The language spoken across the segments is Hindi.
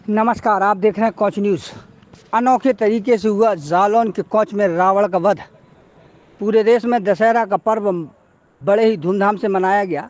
नमस्कार, आप देख रहे हैं कोच न्यूज़। अनोखे तरीके से हुआ जालौन के कोच में रावण का वध। पूरे देश में दशहरा का पर्व बड़े ही धूमधाम से मनाया गया,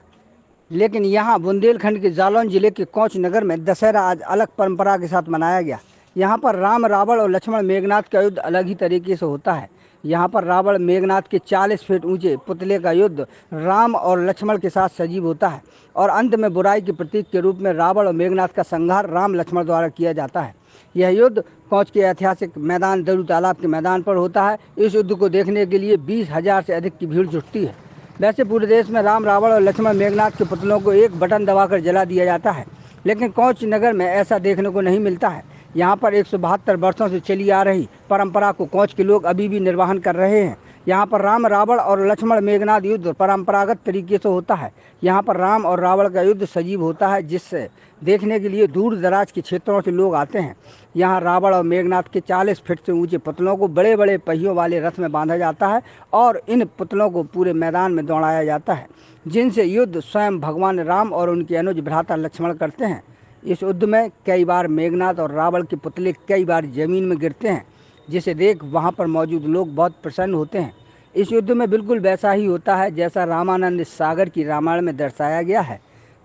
लेकिन यहाँ बुंदेलखंड के जालौन जिले के कोच नगर में दशहरा आज अलग परंपरा के साथ मनाया गया। यहाँ पर राम, रावण और लक्ष्मण मेघनाथ का युद्ध अलग ही तरीके से होता है। यहाँ पर रावण मेघनाथ के 40 फीट ऊंचे पुतले का युद्ध राम और लक्ष्मण के साथ सजीव होता है और अंत में बुराई के प्रतीक के रूप में रावण और मेघनाथ का संहार राम लक्ष्मण द्वारा किया जाता है। यह युद्ध कोच के ऐतिहासिक मैदान दरू तालाब के मैदान पर होता है। इस युद्ध को देखने के लिए 20,000 से अधिक की भीड़ जुटती है। वैसे पूरे देश में राम, रावण और लक्ष्मण मेघनाथ के पुतलों को एक बटन दबाकर जला दिया जाता है, लेकिन कोच नगर में ऐसा देखने को नहीं मिलता है। यहाँ पर 172 वर्षों से चली आ रही परंपरा को कोच के लोग अभी भी निर्वहन कर रहे हैं। यहाँ पर राम, रावण और लक्ष्मण मेघनाथ युद्ध परंपरागत तरीके से होता है। यहाँ पर राम और रावण का युद्ध सजीव होता है, जिससे देखने के लिए दूर दराज के क्षेत्रों से लोग आते हैं। यहाँ रावण और मेघनाथ के 40 फीट से ऊंचे पुतलों को बड़े बड़े पहियों वाले रथ में बांधा जाता है और इन पुतलों को पूरे मैदान में दौड़ाया जाता है, जिनसे युद्ध स्वयं भगवान राम और उनके अनुज भ्राता लक्ष्मण करते हैं। इस युद्ध में कई बार मेघनाथ और रावण के पुतले कई बार जमीन में गिरते हैं, जिसे देख वहां पर मौजूद लोग बहुत प्रसन्न होते हैं। इस युद्ध में बिल्कुल वैसा ही होता है जैसा रामानंद सागर की रामायण में दर्शाया गया है।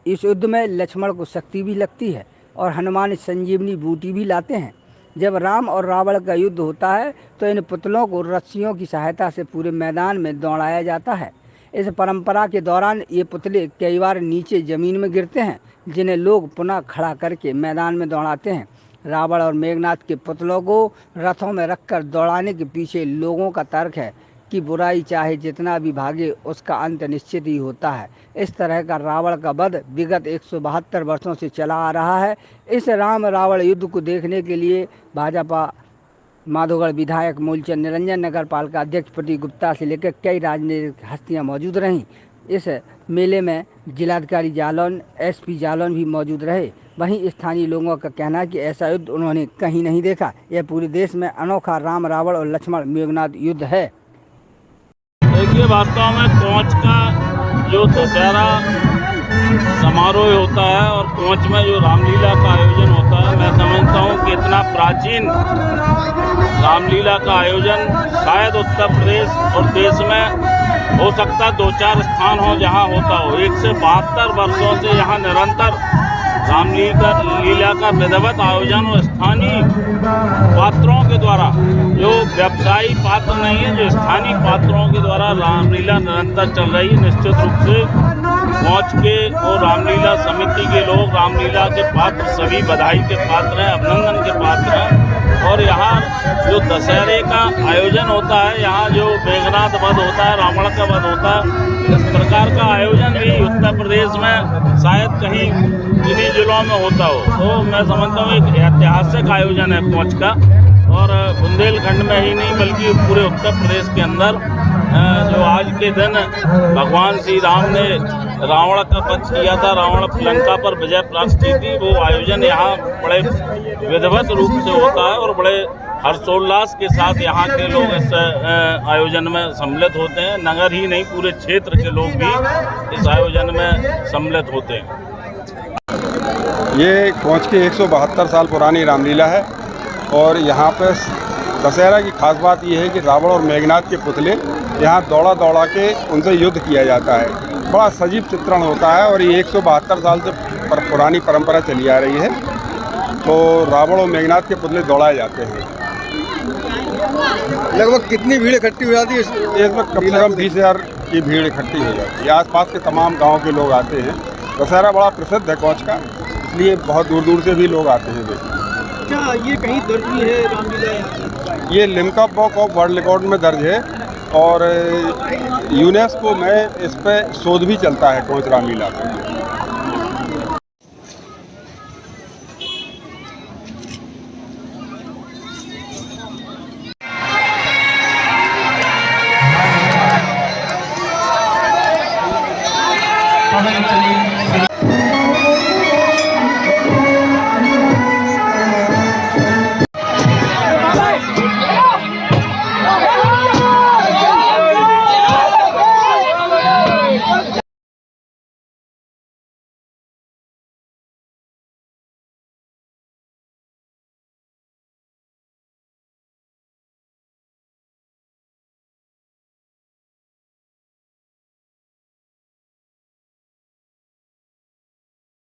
इस युद्ध में लक्ष्मण को शक्ति भी लगती है और हनुमान संजीवनी बूटी भी लाते हैं। जब राम और रावण का युद्ध होता है तो इन पुतलों को रस्सियों की सहायता से पूरे मैदान में दौड़ाया जाता है। इस परंपरा के दौरान ये पुतले कई बार नीचे ज़मीन में गिरते हैं, जिन्हें लोग पुनः खड़ा करके मैदान में दौड़ाते हैं। रावण और मेघनाथ के पुतलों को रथों में रखकर दौड़ाने के पीछे लोगों का तर्क है कि बुराई चाहे जितना भी भागे, उसका अंत निश्चित ही होता है। इस तरह का रावण का वध विगत 172 वर्षों से चला आ रहा है। इस राम रावण युद्ध को देखने के लिए भाजपा माधोगढ़ विधायक मूलचंद निरंजन, नगर पालिका अध्यक्ष प्रतीक गुप्ता से लेकर कई राजनीतिक हस्तियां मौजूद रहीं। इस मेले में जिलाधिकारी जालौन, एसपी जालौन भी मौजूद रहे। वहीं स्थानीय लोगों का कहना है कि ऐसा युद्ध उन्होंने कहीं नहीं देखा। यह पूरे देश में अनोखा राम, रावण और लक्ष्मण मेघनाथ युद्ध है। देखिए, वास्तव में कोच का जो दशहरा समारोह होता है और कोच में जो रामलीला का आयोजन होता है, मैं समझता हूँ कि इतना प्राचीन रामलीला का आयोजन शायद उत्तर प्रदेश और देश में हो सकता है 2-4 स्थान हो जहाँ होता हो। 172 वर्षों से यहाँ निरंतर रामलीला का विधिवत आयोजन और स्थानीय पात्रों के द्वारा, जो व्यवसायी पात्र नहीं है, जो स्थानीय पात्रों के द्वारा रामलीला निरंतर चल रही है। निश्चित रूप से कोच के और रामलीला समिति के लोग रामलीला के पात्र, सभी बधाई के पात्र हैं, अभिनंदन के पात्र हैं। और यहाँ जो दशहरे का आयोजन होता है, यहाँ जो मेघनाथ वध होता है, रावण का वध होता है, इस प्रकार का आयोजन भी उत्तर प्रदेश में शायद कहीं इन्हीं जिलों में होता हो। तो मैं समझता हूँ एक ऐतिहासिक आयोजन है कोच का, और बुंदेलखंड में ही नहीं बल्कि पूरे उत्तर प्रदेश के अंदर जो आज के दिन भगवान श्री राम ने रावण का वध किया था, रावण लंका पर विजय प्राप्त की थी, वो आयोजन यहाँ बड़े विधिवत रूप से होता है और बड़े हर्षोल्लास के साथ यहाँ के लोग इस आयोजन में सम्मिलित होते हैं। नगर ही नहीं, पूरे क्षेत्र के लोग भी इस आयोजन में सम्मिलित होते हैं। ये कोच की 172 साल पुरानी रामलीला है और यहाँ पर दशहरा की खास बात ये है कि रावण और मेघनाथ के पुतले यहाँ दौड़ा दौड़ा के उनसे युद्ध किया जाता है। बड़ा सजीव चित्रण होता है और ये 172 साल से पुरानी परंपरा चली आ रही है। तो रावण और मेघनाथ के पुतले दौड़ाए जाते हैं। लगभग कितनी भीड़ इकट्ठी हो जाती है इसमें? कम से कम 20,000 की भीड़ इकट्ठी हो जाती है। आसपास के तमाम गाँव के लोग आते हैं। दशहरा बड़ा प्रसिद्ध है कोच का, इसलिए बहुत दूर दूर से भी लोग आते हैं देखने। अच्छा, ये कहीं दर्ज भी है रामलीला? ये Limca book of world record में दर्ज है और यूनेस्को में इस पर शोध भी चलता है कोच रामलीला पे।